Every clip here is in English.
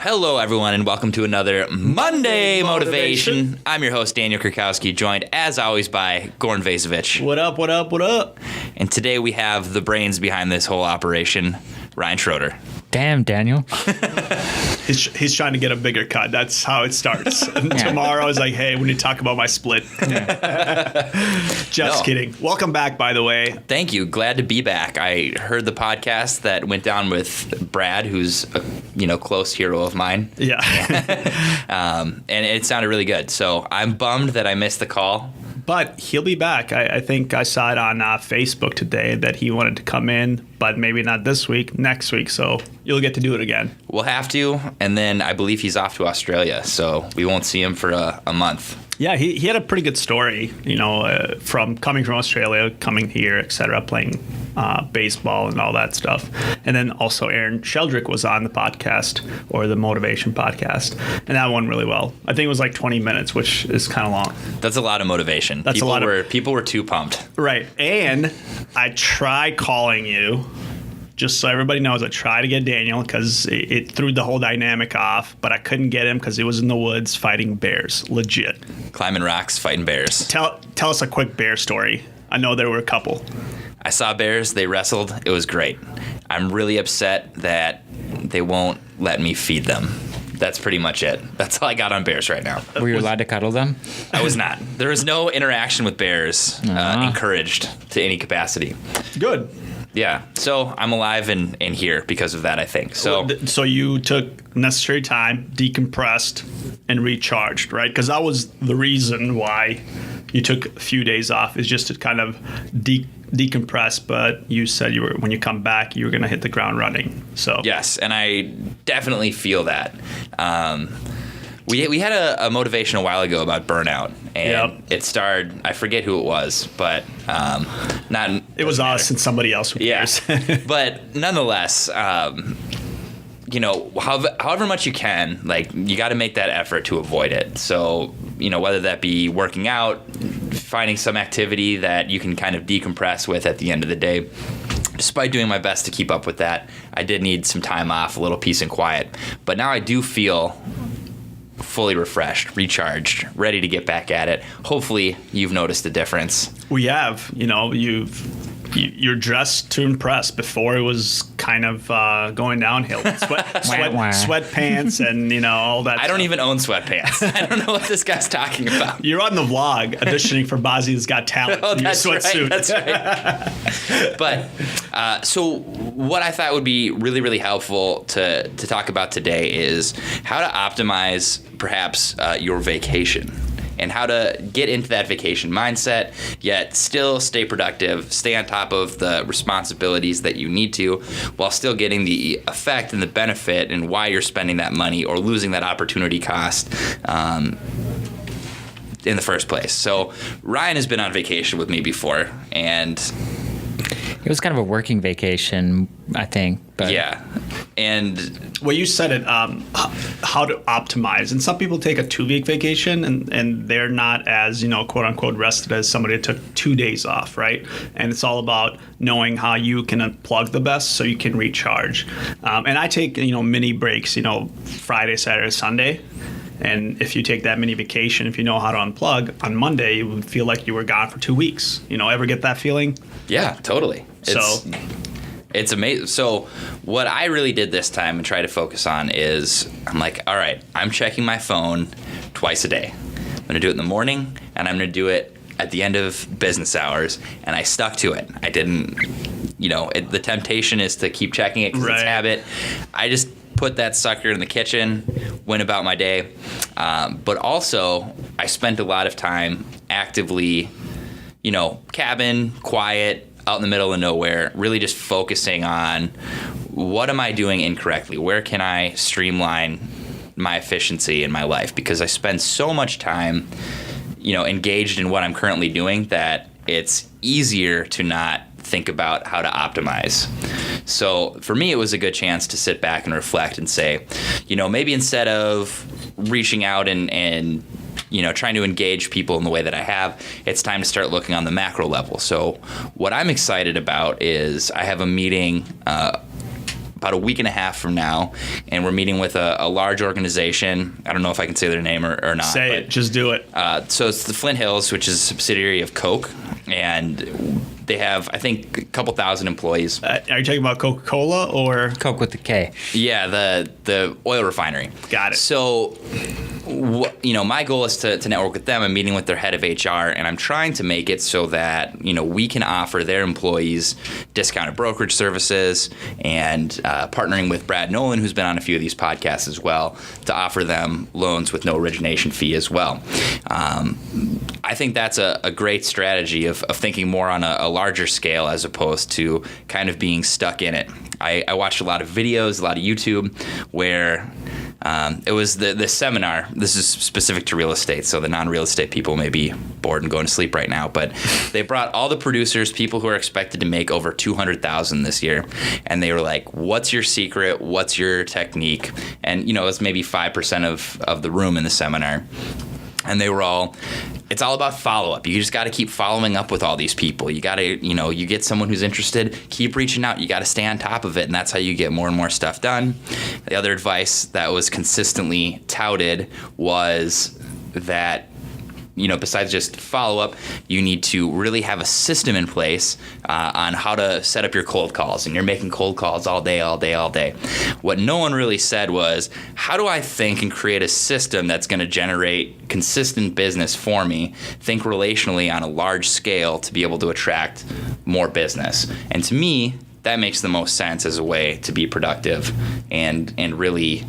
Hello, everyone, and welcome to another Monday Motivation. I'm your host, Daniel Krakowski, joined, as always, by Goran Vasovic. What up, what up, what up? And today we have the brains behind this whole operation, Ryan Schroeder. Damn, Daniel. He's trying to get a bigger cut. That's how it starts. And tomorrow is like, hey, we need to talk about my split. Just kidding. Welcome back, by the way. Thank you. Glad to be back. I heard the podcast that went down with Brad, who's a close hero of mine. Yeah. And it sounded really good. So I'm bummed that I missed the call. But he'll be back. I think I saw it on Facebook today that he wanted to come in, but maybe not this week, next week. So you'll get to do it again. We'll have to. And then I believe he's off to Australia, so we won't see him for a month. Yeah, he had a pretty good story, from coming from Australia, coming here, etc., playing baseball and all that stuff. And then also Aaron Sheldrick was on the podcast, or the Motivation Podcast, and that went really well. I think it was like 20 minutes, which is kind of long. That's a lot of motivation. People were too pumped. Right. And I tried calling you. Just so everybody knows, I tried to get Daniel because it threw the whole dynamic off, but I couldn't get him because he was in the woods fighting bears, legit. Climbing rocks, fighting bears. Tell us a quick bear story. I know there were a couple. I saw bears. They wrestled. It was great. I'm really upset that they won't let me feed them. That's pretty much it. That's all I got on bears right now. Were you allowed to cuddle them? I was not. There was no interaction with bears encouraged to any capacity. Good. Yeah, so I'm alive and here because of that, I think. So you took necessary time, decompressed, and recharged, right? Because that was the reason why you took a few days off, is just to kind of decompress. But you said when you come back, you were going to hit the ground running. So yes, and I definitely feel that. We had a motivation a while ago about burnout, and It starred, I forget who it was, but it was us and somebody else. Who cares? Yeah. But nonetheless, however much you can, you got to make that effort to avoid it. So, whether that be working out, finding some activity that you can kind of decompress with at the end of the day. Despite doing my best to keep up with that, I did need some time off, a little peace and quiet. But now I do feel fully refreshed, recharged, ready to get back at it. Hopefully you've noticed a difference. We have. You're dressed to impress. Before it was kind of going downhill. Sweatpants and all that. I don't even own sweatpants. I don't know what this guy's talking about. You're on the vlog auditioning for Bozzy's Got Talent. Oh, that's your right. That's right. But so what I thought would be really, really helpful to talk about today is how to optimize perhaps your vacation. And how to get into that vacation mindset, yet still stay productive, stay on top of the responsibilities that you need to, while still getting the effect and the benefit and why you're spending that money or losing that opportunity cost in the first place. So Ryan has been on vacation with me before, and it was kind of a working vacation, I think. But yeah. And well, you said it, how to optimize. And some people take a 2-week vacation and they're not as, quote unquote, rested as somebody that took 2 days off, right? And it's all about knowing how you can unplug the best so you can recharge. And I take, mini breaks, Friday, Saturday, Sunday. And if you take that mini vacation, if you know how to unplug, on Monday, you would feel like you were gone for 2 weeks. Ever get that feeling? Yeah, totally. It's amazing. So what I really did this time and try to focus on is I'm like, all right, I'm checking my phone twice a day. I'm going to do it in the morning, and I'm going to do it at the end of business hours. And I stuck to it. I didn't, the temptation is to keep checking it because it's habit. I just put that sucker in the kitchen, went about my day. But also, I spent a lot of time actively, cabin, quiet, out in the middle of nowhere, really just focusing on what am I doing incorrectly? Where can I streamline my efficiency in my life? Because I spend so much time, engaged in what I'm currently doing that it's easier to not think about how to optimize. So for me, it was a good chance to sit back and reflect and say, maybe instead of reaching out and trying to engage people in the way that I have, it's time to start looking on the macro level. So what I'm excited about is I have a meeting about a week and a half from now, and we're meeting with a large organization. I don't know if I can say their name or not. Say it. Just do it. So it's the Flint Hills, which is a subsidiary of Coke, and they have, I think, a couple thousand employees. Are you talking about Coca-Cola or? Coke with the K. Yeah, the oil refinery. Got it. So, my goal is to network with them. I'm meeting with their head of HR, and I'm trying to make it so that, we can offer their employees discounted brokerage services and partnering with Brad Nolan, who's been on a few of these podcasts as well, to offer them loans with no origination fee as well. I think that's a great strategy of thinking more on a larger scale as opposed to kind of being stuck in it. I watched a lot of videos, a lot of YouTube, where it was the seminar. This is specific to real estate, so the non-real estate people may be bored and going to sleep right now. But they brought all the producers, people who are expected to make over $200,000 this year, and they were like, "What's your secret? What's your technique?" And it was maybe 5% of the room in the seminar. And they were all, it's all about follow-up. You just got to keep following up with all these people. You got to, you get someone who's interested, keep reaching out. You got to stay on top of it, and that's how you get more and more stuff done. The other advice that was consistently touted was that, besides just follow-up, you need to really have a system in place on how to set up your cold calls. And you're making cold calls all day. What no one really said was, how do I think and create a system that's going to generate consistent business for me, think relationally on a large scale to be able to attract more business? And to me, that makes the most sense as a way to be productive and really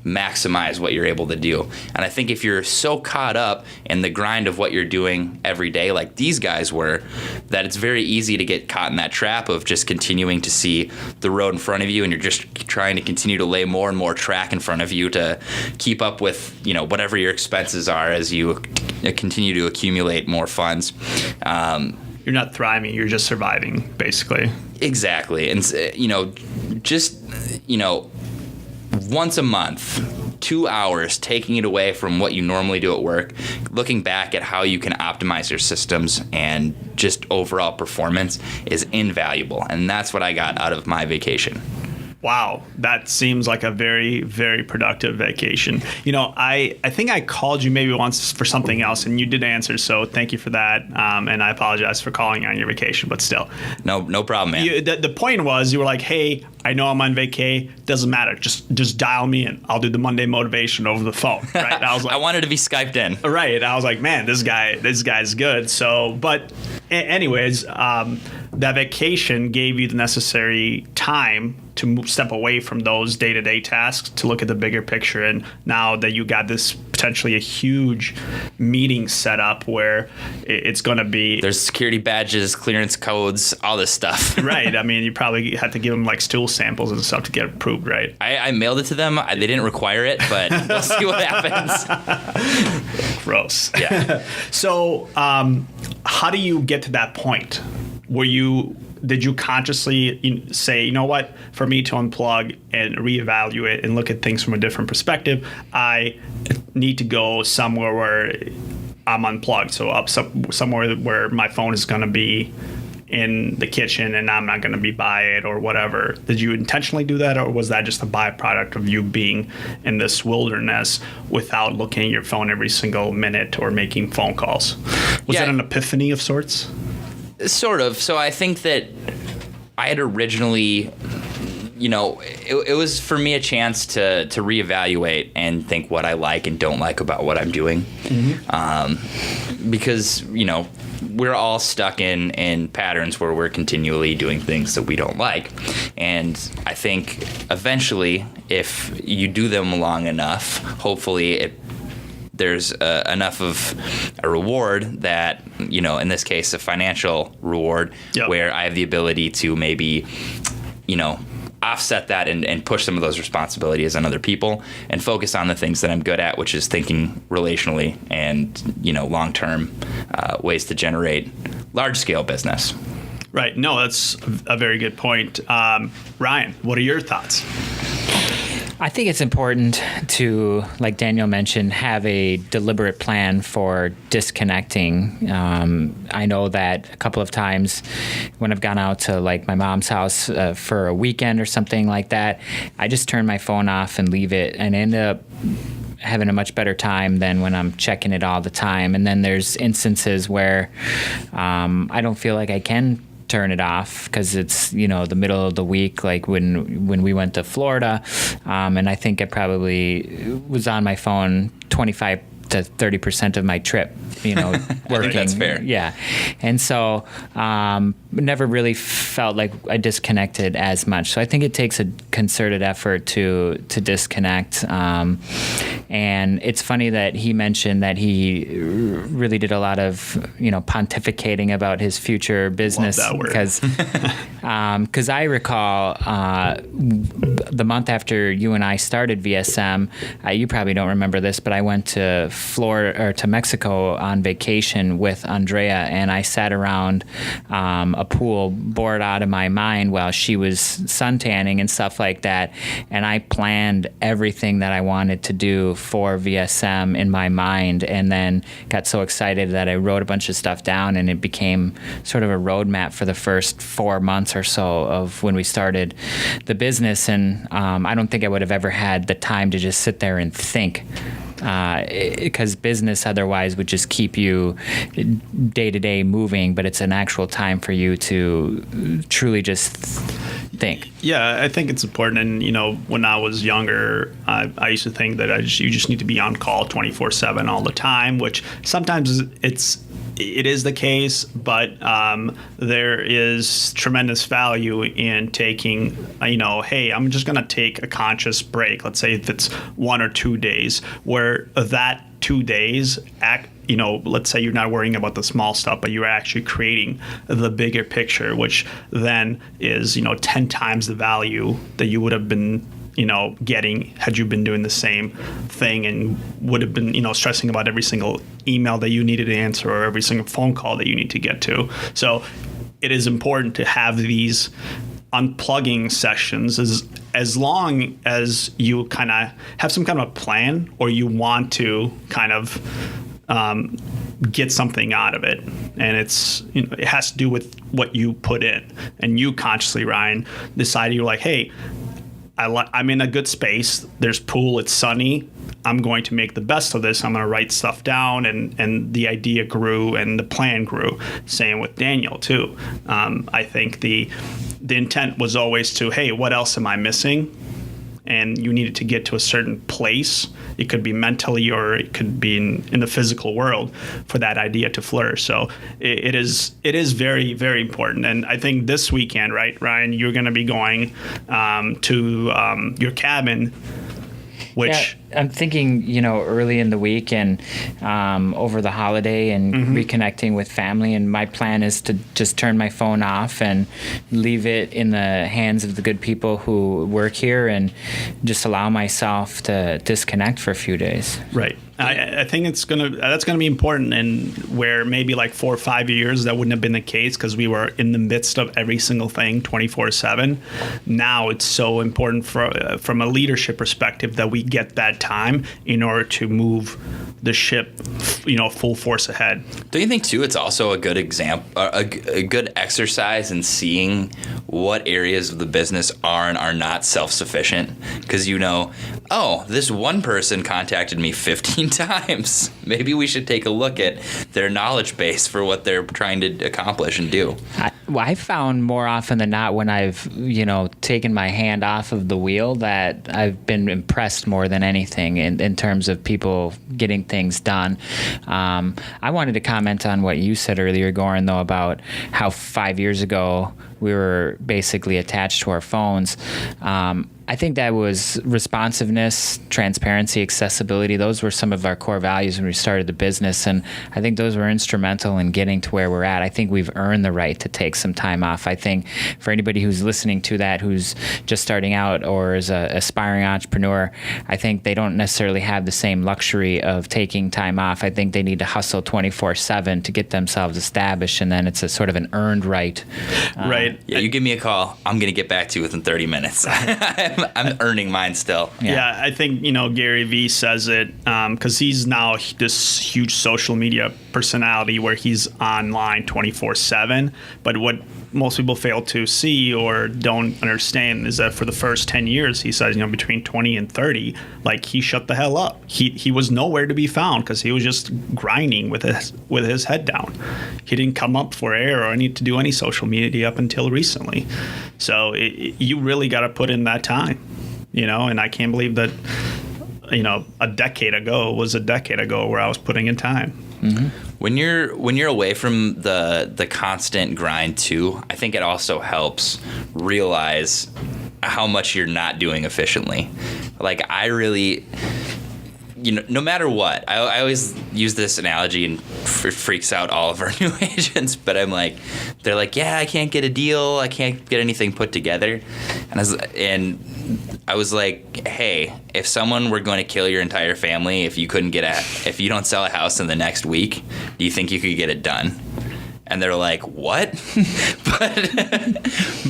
maximize what you're able to do. And I think if you're so caught up in the grind of what you're doing every day, like these guys were, that it's very easy to get caught in that trap of just continuing to see the road in front of you, and you're just trying to continue to lay more and more track in front of you to keep up with, whatever your expenses are as you continue to accumulate more funds. You're not thriving, you're just surviving, basically. Exactly. And, once a month, 2 hours, taking it away from what you normally do at work, looking back at how you can optimize your systems and just overall performance is invaluable. And that's what I got out of my vacation. Wow, that seems like a very, very productive vacation. I think I called you maybe once for something else, and you did answer, so thank you for that. And I apologize for calling on your vacation, but still. No problem, man. The point was, you were like, hey, I know I'm on vacay. Doesn't matter. Just dial me in. I'll do the Monday motivation over the phone. Right? I was like, I wanted to be Skyped in. Right. I was like, man, this guy's good. So, but anyways, that vacation gave you the necessary time to step away from those day-to-day tasks to look at the bigger picture. And now that you got this potentially a huge meeting set up where it's going to be... There's security badges, clearance codes, all this stuff. Right. I mean, you probably had to give them like stool samples and stuff to get approved, right? I mailed it to them. They didn't require it, but we'll see what happens. Gross. Yeah. So how do you get to that point? Did you consciously say, you know what, for me to unplug and reevaluate and look at things from a different perspective, I need to go somewhere where I'm unplugged, so up somewhere where my phone is going to be in the kitchen and I'm not going to be by it or whatever? Did you intentionally do that, or was that just a byproduct of you being in this wilderness without looking at your phone every single minute or making phone calls? Was that an epiphany of sorts? Sort of. So I think that I had originally, it was for me a chance to reevaluate and think what I like and don't like about what I'm doing. Mm-hmm. Because, we're all stuck in patterns where we're continually doing things that we don't like. And I think eventually, if you do them long enough, hopefully there's enough of a reward that, in this case, a financial reward, where I have the ability to maybe, offset that and push some of those responsibilities on other people and focus on the things that I'm good at, which is thinking relationally and, long-term ways to generate large-scale business. Right. No, that's a very good point. Ryan, what are your thoughts? I think it's important to, like Daniel mentioned, have a deliberate plan for disconnecting. I know that a couple of times when I've gone out to like my mom's house for a weekend or something like that, I just turn my phone off and leave it and end up having a much better time than when I'm checking it all the time. And then there's instances where I don't feel like I can turn it off because it's the middle of the week, like when we went to Florida, and I think I probably was on my phone 25 to 30% of my trip, working. I think that's fair. Yeah. And so never really felt like I disconnected as much. So I think it takes a concerted effort to disconnect. And it's funny that he mentioned that he really did a lot of, pontificating about his future business. Love that word. Because I recall the month after you and I started VSM, you probably don't remember this, but I went to Florida or to Mexico on vacation with Andrea, and I sat around a pool bored out of my mind while she was suntanning and stuff like that, and I planned everything that I wanted to do for VSM in my mind, and then got so excited that I wrote a bunch of stuff down, and it became sort of a roadmap for the first 4 months or so of when we started the business. And I don't think I would have ever had the time to just sit there and think, because business otherwise would just keep you day to day moving, but it's an actual time for you to truly just think. Yeah, I think it's important. And, when I was younger, I used to think that you just need to be on call 24/7 all the time, which sometimes it is the case, but there is tremendous value in taking, hey, I'm just going to take a conscious break. Let's say if it's 1 or 2 days, where that 2 days let's say you're not worrying about the small stuff, but you're actually creating the bigger picture, which then is, 10 times the value that you would have been getting had you been doing the same thing and would have been, stressing about every single email that you needed to answer or every single phone call that you need to get to. So it is important to have these unplugging sessions as long as you kind of have some kind of a plan or you want to kind of get something out of it. And it's, it has to do with what you put in. And you consciously, Ryan, decided you're like, hey, I'm in a good space. There's pool. It's sunny. I'm going to make the best of this. I'm going to write stuff down, and the idea grew and the plan grew. Same with Daniel too. I think the intent was always to, hey, what else am I missing? And you needed to get to a certain place. It could be mentally or it could be in the physical world for that idea to flourish. So it is very, very important. And I think this weekend, right, Ryan, you're going to be going to your cabin, which... Yeah, I'm thinking, early in the week and over the holiday and reconnecting with family. And my plan is to just turn my phone off and leave it in the hands of the good people who work here and just allow myself to disconnect for a few days. Right. I think that's gonna be important, and where maybe like 4 or 5 years that wouldn't have been the case because we were in the midst of every single thing 24/7. Now it's so important from a leadership perspective that we get that time in order to move the ship, full force ahead. Don't you think too? It's also a good example, a good exercise in seeing what areas of the business are and are not self-sufficient, because this one person contacted me 15 times. Maybe we should take a look at their knowledge base for what they're trying to accomplish and do. I found more often than not when I've, taken my hand off of the wheel that I've been impressed more than anything in terms of people getting things done. I wanted to comment on what you said earlier, Goran, though, about how 5 years ago we were basically attached to our phones. I think that was responsiveness, transparency, accessibility. Those were some of our core values when we started the business, and I think those were instrumental in getting to where we're at. I think we've earned the right to take some time off. I think for anybody who's listening to that, who's just starting out or is an aspiring entrepreneur, I think they don't necessarily have the same luxury of taking time off. I think they need to hustle 24/7 to get themselves established, and then it's a sort of an earned right. Right. Yeah, you give me a call, I'm going to get back to you within 30 minutes. I'm earning mine still. Yeah, I think, Gary Vee says it because he's now this huge social media personality where he's online 24/7. But what most people fail to see or don't understand is that for the first 10 years, he says, between 20 and 30, like he shut the hell up. He was nowhere to be found because he was just grinding with his head down. He didn't come up for air or need to do any social media up until recently. So you really got to put in that time, and I can't believe that, a decade ago was a decade ago where I was putting in time. Mm-hmm. When you're away from the constant grind too, I think it also helps realize how much you're not doing efficiently. Like I really, no matter what, I always use this analogy and it freaks out all of our new agents, but they're like, yeah, I can't get a deal. I can't get anything put together. And I was like, hey, if someone were going to kill your entire family, if you don't sell a house in the next week, do you think you could get it done? And they're like, what?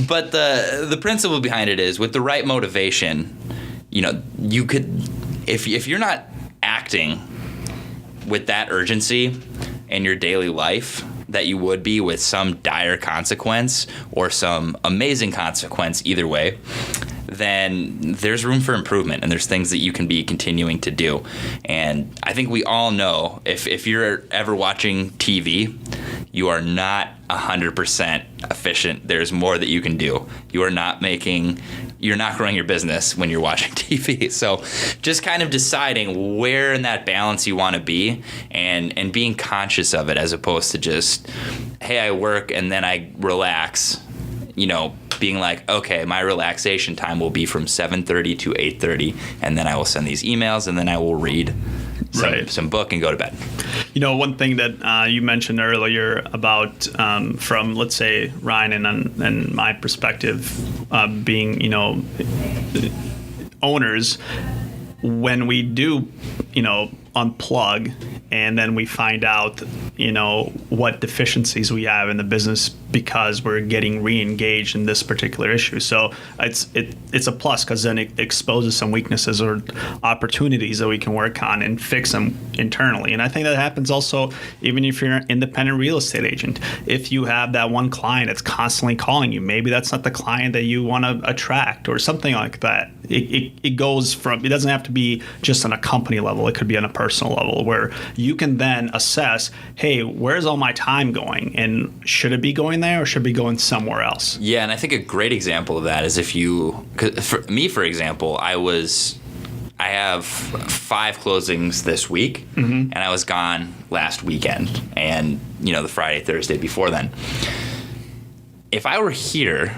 but the principle behind it is with the right motivation, you could, if you're not acting with that urgency in your daily life that you would be with some dire consequence or some amazing consequence either way, then there's room for improvement and there's things that you can be continuing to do. And I think we all know if you're ever watching TV, you are not 100% efficient. There's more that you can do. You're not growing your business when you're watching TV. So just kind of deciding where in that balance you want to be and being conscious of it as opposed to just, hey, I work and then I relax, being like, okay, my relaxation time will be from 7:30 to 8:30, and then I will send these emails, and then I will read some book and go to bed. One thing that you mentioned earlier about from, let's say, Ryan and my perspective, being, owners, when we do, unplug and then we find out, what deficiencies we have in the business because we're getting re-engaged in this particular issue. So it's a plus because then it exposes some weaknesses or opportunities that we can work on and fix them internally. And I think that happens also even if you're an independent real estate agent. If you have that one client that's constantly calling you, maybe that's not the client that you want to attract or something like that. It goes from, it doesn't have to be just on a company level. It could be on a personal level where you can then assess, hey, where's all my time going? And should it be going there or should it be going somewhere else? Yeah, and I think a great example of that is for me, for example, I have 5 closings this week, and I was gone last weekend and, the Friday, Thursday before then. If I were here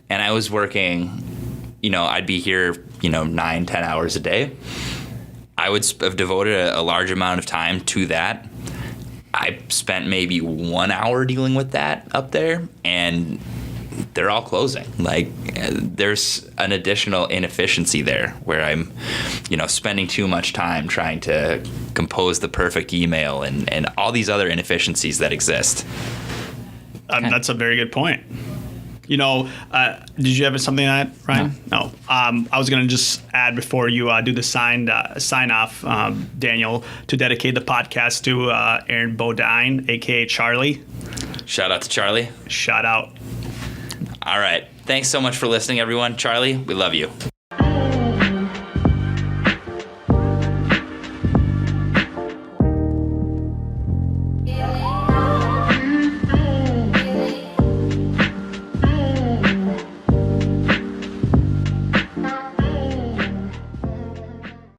and I was working, I'd be here, 9, 10 hours a day. I would have devoted a large amount of time to that. I spent maybe 1 hour dealing with that up there, and they're all closing. Like, there's an additional inefficiency there where I'm, spending too much time trying to compose the perfect email and all these other inefficiencies that exist. That's a very good point. Did you have something on that, Ryan? No. I was going to just add before you do the sign off, Daniel, to dedicate the podcast to Aaron Bodine, a.k.a. Charlie. Shout out to Charlie. Shout out. All right. Thanks so much for listening, everyone. Charlie, we love you.